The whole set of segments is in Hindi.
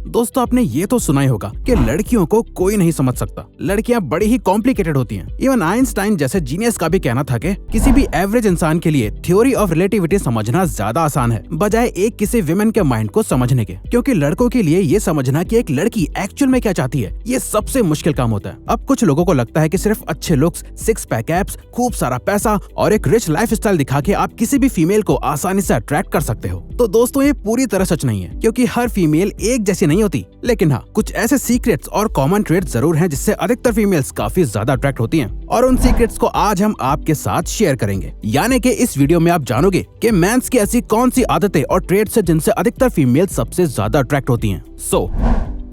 दोस्तों आपने ये तो सुना ही होगा कि लड़कियों को कोई नहीं समझ सकता, लड़कियां बड़ी ही कॉम्प्लिकेटेड होती हैं। इवन आइंस्टाइन जैसे जीनियस का भी कहना था कि किसी भी एवरेज इंसान के लिए थ्योरी ऑफ रिलेटिविटी समझना ज्यादा आसान है बजाय एक किसी विमेन के माइंड को समझने के, क्योंकि लड़कों के लिए ये समझना कि एक लड़की एक्चुअल में क्या चाहती है ये सबसे मुश्किल काम होता है। अब कुछ लोगों को लगता है कि सिर्फ अच्छे लुक्स, सिक्स पैक एब्स, खूब सारा पैसा और एक रिच लाइफस्टाइल दिखा के आप किसी भी फीमेल को आसानी से अट्रैक्ट कर सकते हो। तो दोस्तों ये पूरी तरह सच नहीं है, क्योंकि हर फीमेल एक जैसी नहीं होती। लेकिन हाँ, कुछ ऐसे सीक्रेट्स और कॉमन ट्रेट्स जरूर हैं जिससे अधिकतर फीमेल्स काफी ज्यादा अट्रैक्ट होती हैं, और उन सीक्रेट्स को आज हम आपके साथ शेयर करेंगे। यानी कि इस वीडियो में आप जानोगे कि मेंस की ऐसी कौन सी आदतें और ट्रेट्स हैं जिनसे अधिकतर फीमेल्स सबसे ज्यादा अट्रैक्ट होती हैं।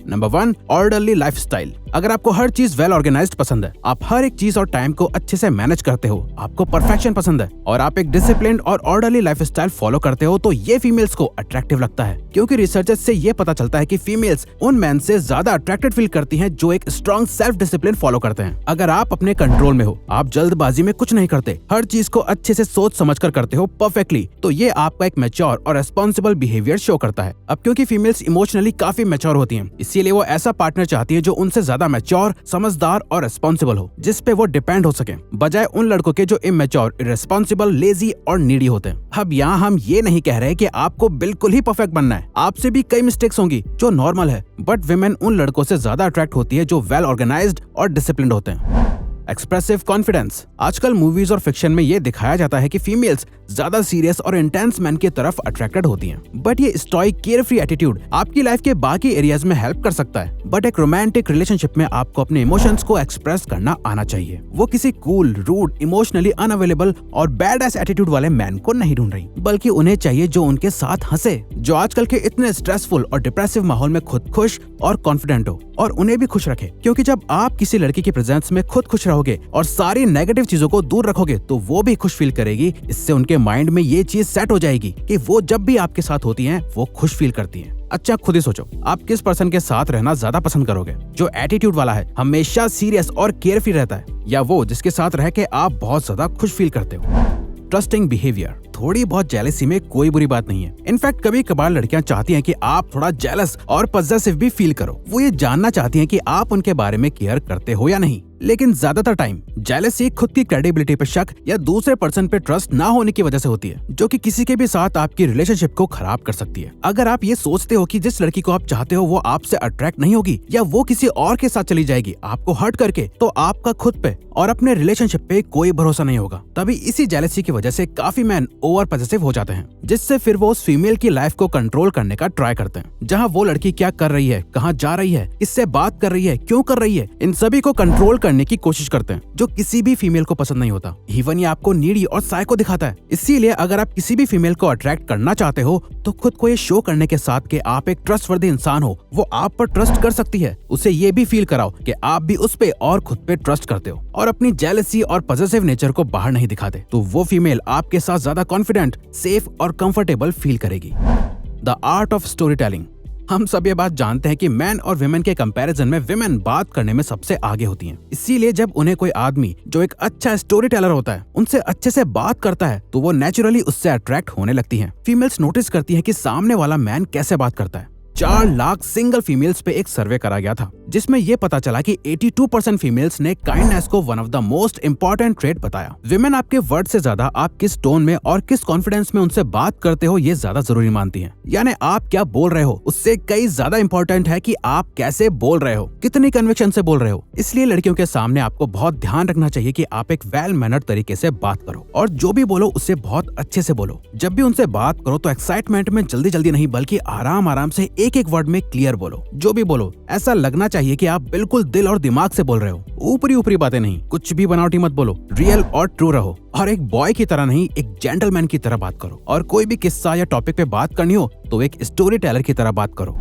Number 1, orderly lifestyle. अगर आपको हर चीज वेल ऑर्गेनाइज्ड पसंद है, आप हर एक चीज और टाइम को अच्छे से मैनेज करते हो, आपको परफेक्शन पसंद है और आप एक डिसिप्लिन्ड और ऑर्डरली लाइफस्टाइल फॉलो करते हो, तो ये फीमेल्स को अट्रैक्टिव लगता है। क्योंकि रिसर्चर्स से ये पता चलता है कि फीमेल्स उन मैन से ज्यादा अट्रैक्टेड फील करती हैं जो एक स्ट्रॉन्ग सेल्फ डिसिप्लिन फॉलो करते हैं। अगर आप अपने कंट्रोल में हो, आप जल्दबाजी में कुछ नहीं करते, हर चीज को अच्छे से सोच समझ कर करते हो परफेक्टली, तो ये आपका एक मैच्योर और रेस्पॉन्सिबल बिहेवियर शो करता है। अब क्योंकि फीमेल्स इमोशनली काफी मैच्योर होती हैं, इसीलिए वो ऐसा पार्टनर चाहती है जो उनसे ज्यादा मैच्योर, समझदार और रेस्पॉन्सिबल हो, जिस पे वो डिपेंड हो सके, बजाय उन लड़कों के जो इमेच्योर, इर्रेस्पॉन्सिबल, लेजी और नीडी होते हैं। अब यहाँ हम ये नहीं कह रहे कि आपको बिल्कुल ही परफेक्ट बनना है, आपसे भी कई मिस्टेक्स होंगी जो नॉर्मल है, बट विमेन उन लड़कों से ज्यादा अट्रैक्ट होती है जो वेल ऑर्गेनाइज्ड और डिसिप्लिन्ड होते हैं। Expressive confidence. आजकल मूवीज और फिक्शन में ये दिखाया जाता है कि फीमेल्स ज्यादा सीरियस और इंटेंस मैन की तरफ अट्रैक्टेड होती हैं, बट ये स्टॉइक, केयरफ्री एटीट्यूड आपकी लाइफ के बाकी एरियाज में हेल्प कर सकता है। बट एक रोमांटिक रिलेशनशिप में आपको अपने इमोशंस को एक्सप्रेस करना आना चाहिए। वो किसी कूल, रूड, इमोशनली अनअवेलेबल और बैड एस एटीट्यूड वाले मैन को नहीं ढूंढ रही, बल्कि उन्हें चाहिए जो उनके साथ हंसे, जो आजकल के इतने स्ट्रेसफुल और डिप्रेसिव माहौल में खुद खुश और कॉन्फिडेंट हो और उन्हें भी खुश रखे। क्योंकि जब आप किसी लड़की की प्रेजेंस में खुद खुश रहोगे और सारी नेगेटिव चीजों को दूर रखोगे, तो वो भी खुश फील करेगी। इससे उनके माइंड में ये चीज सेट हो जाएगी कि वो जब भी आपके साथ होती हैं वो खुश फील करती हैं। अच्छा, खुद ही सोचो, आप किस पर्सन के साथ रहना ज्यादा पसंद करोगे? जो एटीट्यूड वाला है, हमेशा सीरियस और केयरफ्री रहता है, या वो जिसके साथ रह के आप बहुत ज्यादा खुश फील करते हो? Trusting behaviour. थोड़ी बहुत जेलसी में कोई बुरी बात नहीं है। इनफैक्ट कभी कभार लड़कियां चाहती हैं कि आप थोड़ा जेलस और पजेसिव भी फील करो। वो ये जानना चाहती हैं कि आप उनके बारे में केयर करते हो या नहीं। लेकिन ज्यादातर टाइम जेलसी खुद की क्रेडिबिलिटी पे शक या दूसरे पर्सन पे ट्रस्ट ना होने की वजह से होती है, जो कि किसी के भी साथ आपकी रिलेशनशिप को खराब कर सकती है। अगर आप ये सोचते हो कि जिस लड़की को आप चाहते हो वो आपसे अट्रैक्ट नहीं होगी या वो किसी और के साथ चली जाएगी आपको हर्ट करके, तो आपका खुद पे और अपने रिलेशनशिप पे कोई भरोसा नहीं होगा। तभी इसी जेलसी की वजह से काफी मैन ओवर पजेसिव हो जाते हैं, जिससे फिर वो उस फीमेल की लाइफ को कंट्रोल करने का ट्राई करते हैं। जहाँ वो लड़की क्या कर रही है, कहाँ जा रही है, किससे बात कर रही है, क्यों कर रही है, इन सभी को कंट्रोल करने की कोशिश करते हैं, जो किसी भी फीमेल को पसंद नहीं होता। इवन ये आपको नीडी और साइको दिखाता है। इसीलिए अगर आप किसी भी फीमेल को अट्रैक्ट करना चाहते हो, तो खुद को ये शो करने के साथ कि आप एक ट्रस्टवर्दी इंसान हो, वो आप पर ट्रस्ट कर सकती है, उसे ये भी फील कराओ कि आप भी उस पे और खुद पे ट्रस्ट करते हो और अपनी जेलसी और पजेसिव नेचर को बाहर नहीं दिखाते, तो वो फीमेल आपके साथ ज्यादा कॉन्फिडेंट, सेफ और कंफर्टेबल फील करेगी। The art of story telling. हम सब ये बात जानते हैं कि मैन और विमेन के कंपैरिजन में विमेन बात करने में सबसे आगे होती हैं। इसीलिए जब उन्हें कोई आदमी जो एक अच्छा स्टोरी टेलर होता है उनसे अच्छे से बात करता है, तो वो नेचुरली उससे अट्रैक्ट होने लगती हैं। फीमेल्स नोटिस करती हैं कि सामने वाला मैन कैसे बात करता है। 4 लाख सिंगल फीमेल्स पे एक सर्वे करा गया था, जिसमें ये पता चला कि 82% फीमेल्स ने काइंडनेस को one of the most important trait बताया। विमेन आपके वर्ड से ज्यादा आप किस टोन में और किस कॉन्फिडेंस में उनसे बात करते हो ये ज्यादा जरूरी मानती हैं। यानी आप क्या बोल रहे हो उससे कई ज्यादा इंपॉर्टेंट है कि आप कैसे बोल रहे हो, कितनी कन्विक्शन से बोल रहे हो। इसलिए लड़कियों के सामने आपको बहुत ध्यान रखना चाहिए कि आप एक वेल मैनर्ड तरीके से बात करो और जो भी बोलो उससे बहुत अच्छे से बोलो। जब भी उनसे बात करो तो एक्साइटमेंट में जल्दी जल्दी नहीं, बल्कि आराम आराम से एक एक वर्ड में क्लियर बोलो। जो भी बोलो ऐसा लगना चाहिए कि आप बिल्कुल दिल और दिमाग से बोल रहे हो। ऊपरी ऊपरी बातें नहीं, कुछ भी बनावटी मत बोलो, रियल और ट्रू रहो। और एक बॉय की तरह नहीं, एक जेंटलमैन की तरह बात करो। और कोई भी किस्सा या टॉपिक पे बात करनी हो तो एक स्टोरी टेलर की तरह बात करो।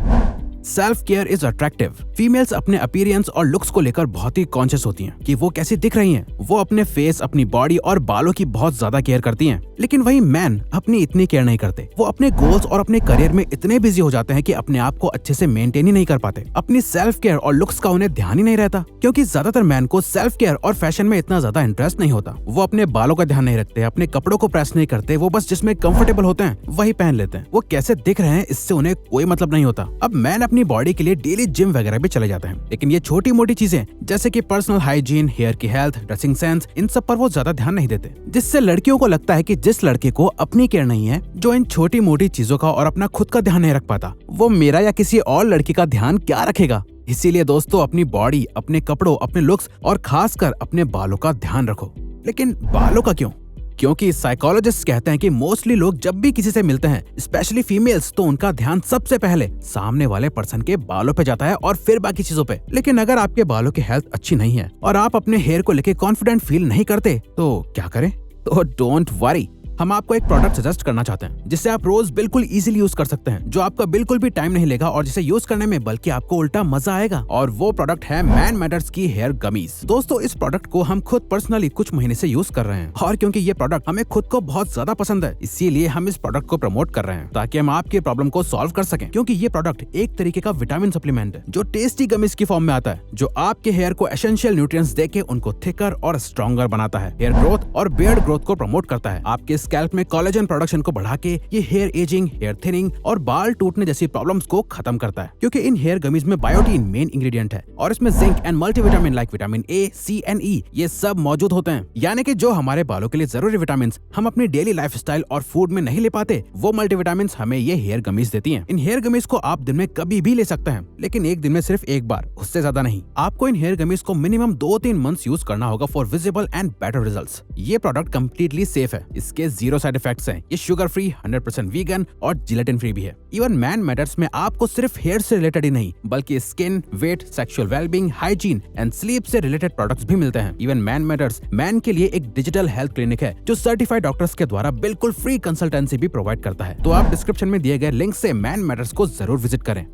Self care is attractive. Females अपने अपीयरेंस और लुक्स को लेकर बहुत ही कॉन्शियस होती हैं कि वो कैसी दिख रही हैं। वो अपने फेस, अपनी बॉडी और बालों की बहुत ज्यादा केयर करती हैं। लेकिन वही मैन अपनी इतनी केयर नहीं करते। वो अपने गोल्स और अपने करियर में इतने बिजी हो जाते हैं कि अपने आप को अच्छे से मेंटेन ही नहीं कर पाते। अपनी सेल्फ केयर और लुक्स का उन्हें ध्यान ही नहीं रहता, क्योंकि ज्यादातर मैन को सेल्फ केयर और फैशन में इतना ज्यादा इंटरेस्ट नहीं होता। वो अपने बालों का ध्यान नहीं रखते, अपने कपड़ों को प्रेस नहीं करते। वो बस जिसमें कंफर्टेबल होते हैं वही पहन लेते हैं। वो कैसे दिख रहे हैं इससे उन्हें कोई मतलब नहीं होता। अब मैन अपनी बॉडी के लिए डेली जिम वगैरह भी चले जाते हैं। लेकिन ये छोटी मोटी चीजें जैसे कि पर्सनल हाइजीन, हेयर की हेल्थ, ड्रेसिंग सेंस, इन सब पर वो ज्यादा ध्यान नहीं देते, जिससे लड़कियों को लगता है कि जिस लड़के को अपनी केयर नहीं है, जो इन छोटी मोटी चीजों का और अपना खुद का ध्यान नहीं रख पाता, वो मेरा या किसी और लड़की का ध्यान क्या रखेगा। इसीलिए दोस्तों, अपनी बॉडी, अपने कपड़ों, अपने लुक्स और खासकर अपने बालों का ध्यान रखो। लेकिन बालों का क्यों? क्योंकि साइकोलॉजिस्ट कहते हैं कि मोस्टली लोग जब भी किसी से मिलते हैं, स्पेशली फीमेल्स, तो उनका ध्यान सबसे पहले सामने वाले पर्सन के बालों पे जाता है और फिर बाकी चीजों पे। लेकिन अगर आपके बालों की हेल्थ अच्छी नहीं है और आप अपने हेयर को लेके कॉन्फिडेंट फील नहीं करते, तो क्या करें? तो डोंट वरी, हम आपको एक प्रोडक्ट सजेस्ट करना चाहते हैं जिसे आप रोज बिल्कुल इजीली यूज कर सकते हैं, जो आपका बिल्कुल भी टाइम नहीं लेगा और जिसे यूज करने में बल्कि आपको उल्टा मजा आएगा। और वो प्रोडक्ट है मैन मैटर्स की हेयर गमीज। दोस्तों, इस प्रोडक्ट को हम खुद पर्सनली कुछ महीने से यूज कर रहे हैं और क्योंकि ये प्रोडक्ट हमें खुद को बहुत ज्यादा पसंद है, इसीलिए हम इस प्रोडक्ट को प्रमोट कर रहे हैं ताकि हम आपके प्रॉब्लम को सॉल्व कर सकें। क्योंकि ये प्रोडक्ट एक तरीके का विटामिन सप्लीमेंट है जो टेस्टी गमीज की फॉर्म में आता है, जो आपके हेयर को एसेंशियल न्यूट्रिएंट्स देके उनको थिकर और स्ट्रॉन्गर बनाता है, हेयर ग्रोथ और बियर्ड ग्रोथ को प्रमोट करता है, आपके स्कैल्प में कोलेजन प्रोडक्शन को बढ़ा के ये हेयर एजिंग, हेयर थिनिंग और बाल टूटने जैसी प्रॉब्लम्स को खत्म करता है। क्योंकि इन हेयर गमीज में बायोटीन मेन इंग्रेडिएंट है और इसमें zinc and multivitamin like vitamin A, C and E ये सब मौजूद होते हैं। यानी कि जो हमारे बालों के लिए जरूरी विटामिन हम अपनी डेली लाइफस्टाइल और फूड में नहीं ले पाते, वो मल्टीविटामिन हमें ये हेयर गमीज देती हैं। इन हेयर गमीज को आप दिन में कभी भी ले सकते हैं, लेकिन एक दिन में सिर्फ एक बार, उससे ज्यादा नहीं। आपको इन हेयर गमीज को मिनिमम 2-3 मंथ्स यूज करना होगा for visible and better results. ये प्रोडक्ट कंप्लीटली सेफ है, इसके 0 साइड इफेक्ट्स हैं, ये शुगर फ्री, 100% वीगन और जिलेटिन फ्री भी है। इवन मैन मैटर्स में आपको सिर्फ हेयर से रिलेटेड ही नहीं, बल्कि skin, weight, sexual wellbeing, hygiene and sleep से रिलेटेड प्रोडक्ट्स भी मिलते हैं। इवन मैन मैटर्स मैन के लिए एक डिजिटल हेल्थ क्लिनिक है जो सर्टिफाइड डॉक्टर्स के द्वारा बिल्कुल फ्री कंसल्टेंसी भी प्रोवाइड करता है। तो आप डिस्क्रिप्शन में दिए गए लिंक से मैन मैटर्स को जरूर विजिट करें।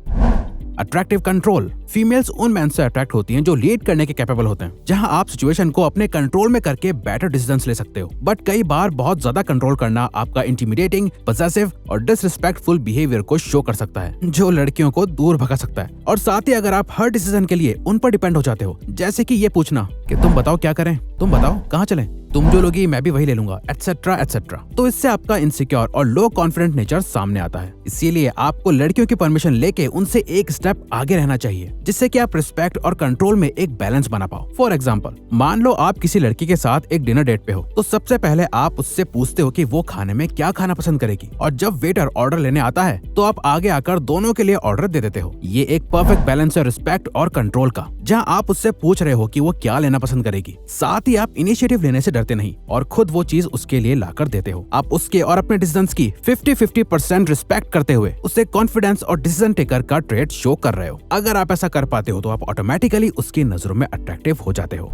Attractive control. फीमेल्स उन मैन से अट्रैक्ट होती हैं जो लीड करने के कैपेबल होते हैं, जहां आप सिचुएशन को अपने कंट्रोल में करके बेटर डिसीजंस ले सकते हो। बट कई बार बहुत ज्यादा कंट्रोल करना आपका इंटिमिडेटिंग, पजेसिव और डिसरिस्पेक्टफुल बिहेवियर को शो कर सकता है, जो लड़कियों को दूर भगा सकता है। और साथ ही अगर आप हर डिसीजन के लिए उन पर डिपेंड हो जाते हो, जैसे कि ये पूछना कि तुम बताओ क्या करें, तुम बताओ कहाँ चलें, तुम जो लोगी मैं भी वही ले लूंगा, एटसेट्रा एटसेट्रा, तो इससे आपका इनसिक्योर और लो कॉन्फिडेंट नेचर सामने आता है। इसीलिए आपको लड़कियों की परमिशन लेके उनसे एक स्टेप आगे रहना चाहिए, जिससे कि आप रिस्पेक्ट और कंट्रोल में एक बैलेंस बना पाओ। फॉर एग्जाम्पल, मान लो आप किसी लड़की के साथ एक डिनर डेट पे हो, तो सबसे पहले आप उससे पूछते हो कि वो खाने में क्या खाना पसंद करेगी, और जब वेटर ऑर्डर लेने आता है तो आप आगे आकर दोनों के लिए ऑर्डर दे देते हो। ये एक परफेक्ट बैलेंस है रिस्पेक्ट और कंट्रोल का, जहाँ आप उससे पूछ रहे हो कि वो क्या लेना पसंद करेगी, साथ ही आप इनिशिएटिव लेने से डरते नहीं और खुद वो चीज उसके लिए लाकर देते हो। आप उसके और अपने डिसीजंस की 50-50% रिस्पेक्ट करते हुए उसे कॉन्फिडेंस और डिसीजन टेकर का ट्रेट शो कर रहे हो। अगर आप ऐसा कर पाते हो तो आप ऑटोमेटिकली उसकी नजरों में अट्रैक्टिव हो जाते हो।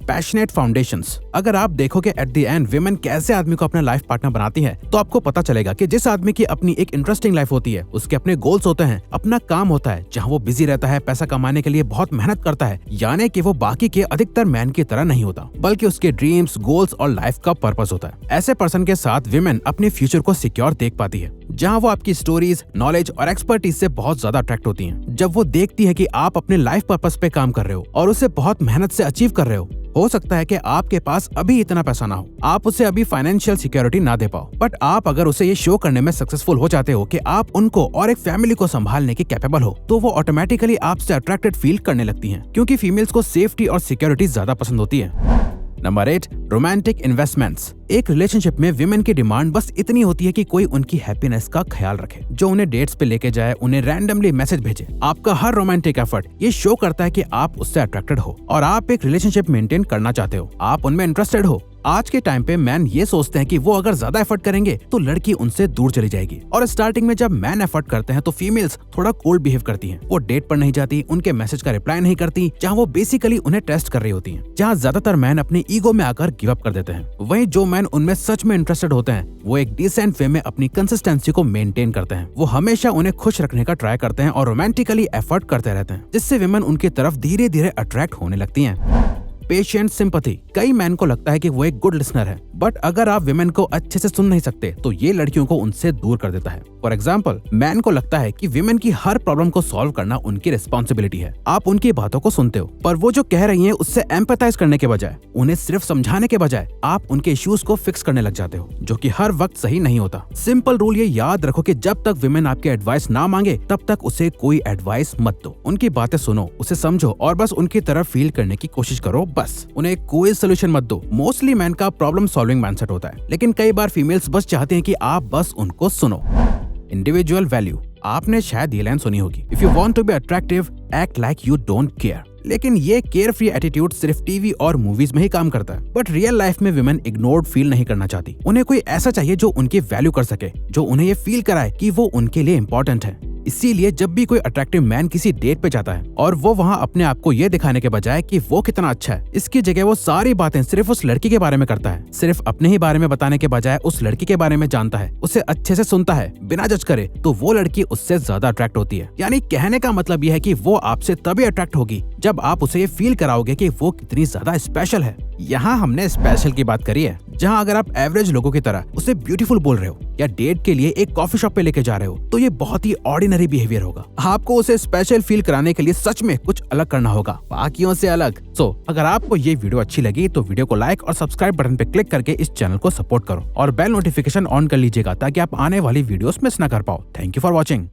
Passionate foundations. अगर आप देखोगे एट द एंड विमेन कैसे आदमी को अपना लाइफ पार्टनर बनाती है, तो आपको पता चलेगा कि जिस आदमी की अपनी एक इंटरेस्टिंग लाइफ होती है, उसके अपने गोल्स होते हैं, अपना काम होता है जहां वो बिजी रहता है, पैसा कमाने के लिए बहुत मेहनत करता है, यानी कि वो बाकी के अधिकतर मैन की तरह नहीं होता, बल्कि उसके ड्रीम्स, गोल्स और लाइफ का पर्पस होता है। ऐसे पर्सन के साथ विमेन अपने फ्यूचर को सिक्योर देख पाती है, जहां वो आपकी स्टोरीज, नॉलेज और एक्सपर्टीज से बहुत ज्यादा अट्रैक्ट होती हैं। जब वो देखती है कि आप अपने लाइफ पर्पस पे काम कर रहे हो और उसे बहुत मेहनत से अचीव कर रहे हो सकता है कि आपके पास अभी इतना पैसा ना हो, आप उसे अभी फाइनेंशियल सिक्योरिटी ना दे पाओ, बट आप अगर उसे ये शो करने में सक्सेसफुल हो जाते हो कि आप उनको और एक फैमिली को संभालने के कैपेबल हो, तो वो ऑटोमेटिकली आपसे अट्रैक्टेड फील करने लगती हैं, क्योंकि फीमेल्स को सेफ्टी और सिक्योरिटी ज्यादा पसंद होती है। Number 8, romantic investments. एक रिलेशनशिप में विमेन की डिमांड बस इतनी होती है कि कोई उनकी हैप्पीनेस का ख्याल रखे, जो उन्हें डेट्स पे लेके जाए, उन्हें रैंडमली मैसेज भेजे। आपका हर रोमांटिक एफर्ट ये शो करता है कि आप उससे अट्रैक्टेड हो और आप एक रिलेशनशिप मेंटेन करना चाहते हो, आप उनमें इंटरेस्टेड हो। आज के टाइम पे मैन ये सोचते हैं कि वो अगर ज्यादा एफर्ट करेंगे तो लड़की उनसे दूर चली जाएगी, और स्टार्टिंग में जब मैन एफर्ट करते हैं तो फीमेल्स थोड़ा कोल्ड बिहेव करती हैं। वो डेट पर नहीं जाती, उनके मैसेज का रिप्लाई नहीं करती, जहां वो बेसिकली उन्हें टेस्ट कर रही होती हैं, जहां ज्यादातर मैन अपनी ईगो में आकर गिव अप कर देते हैं। वहीं जो मैन उनमें सच में इंटरेस्टेड होते हैं, वो एक डिसेंट वे में अपनी कंसिस्टेंसी को मेंटेन करते हैं। वो हमेशा उन्हें खुश रखने का ट्राई करते हैं और रोमांटिकली एफर्ट करते रहते हैं, जिससे विमेन उनकी तरफ धीरे धीरे अट्रैक्ट होने लगती हैं। Patient sympathy. कई मैन को लगता है कि वो एक गुड लिसनर है, बट अगर आप विमेन को अच्छे से सुन नहीं सकते तो ये लड़कियों को उनसे दूर कर देता है। फॉर एग्जाम्पल, मैन को लगता है कि विमेन की हर प्रॉब्लम को सॉल्व करना उनकी रिस्पॉन्सिबिलिटी है। आप उनकी बातों को सुनते हो, पर वो जो कह रही है उससे एम्पैथाइज करने के बजाय, उन्हें सिर्फ समझाने के बजाय आप उनके इश्यूज को फिक्स करने लग जाते हो, जो कि हर वक्त सही नहीं होता। सिंपल रूल ये याद रखो कि जब तक विमेन आपके एडवाइस ना मांगे तब तक उसे कोई एडवाइस मत दो। उनकी बातें सुनो, उसे समझो और बस उनकी तरफ फील करने की कोशिश करो, बस। उन्हें कोई सोल्यूशन मत दो। मोस्टली मैन का प्रॉब्लम सॉल्विंग माइंडसेट होता है, लेकिन कई बार फीमेल्स बस चाहते हैं कि आप बस उनको सुनो। Individual value. आपने शायद ये लाइन सुनी होगी, if you want to be attractive act like you don't care. लेकिन ये केयर फ्री एटीट्यूड सिर्फ टीवी और मूवीज में ही काम करता है, बट रियल लाइफ में विमेन इग्नोर्ड फील नहीं करना चाहती। उन्हें कोई ऐसा चाहिए जो उनकी वैल्यू कर सके, जो उन्हें ये फील कराए कि वो उनके लिए इम्पोर्टेंट है। इसीलिए जब भी कोई अट्रैक्टिव मैन किसी डेट पे जाता है और वो वहाँ अपने आप को ये दिखाने के बजाय कि वो कितना अच्छा है, इसकी जगह वो सारी बातें सिर्फ उस लड़की के बारे में करता है, सिर्फ अपने ही बारे में बताने के बजाय उस लड़की के बारे में जानता है, उसे अच्छे से सुनता है बिना जज करे, तो वो लड़की उससे ज्यादा अट्रैक्ट होती है। यानी कहने का मतलब यह है कि वो आपसे तभी अट्रैक्ट होगी जब आप उसे ये फील कराओगे कि वो कितनी ज्यादा स्पेशल है। यहाँ हमने स्पेशल की बात करी है, जहाँ अगर आप एवरेज लोगों की तरह उसे ब्यूटीफुल बोल रहे हो या डेट के लिए एक कॉफी शॉप पे लेके जा रहे हो, तो ये बहुत ही ऑर्डिनरी बिहेवियर होगा। आपको उसे स्पेशल फील कराने के लिए सच में कुछ अलग करना होगा, बाकियों से अलग। अगर आपको ये वीडियो अच्छी लगी तो वीडियो को लाइक और सब्सक्राइब बटन पे क्लिक करके इस चैनल को सपोर्ट करो और बेल नोटिफिकेशन ऑन कर लीजिएगा ताकि आप आने वाली वीडियोस मिस ना कर पाओ। Thank you for watching.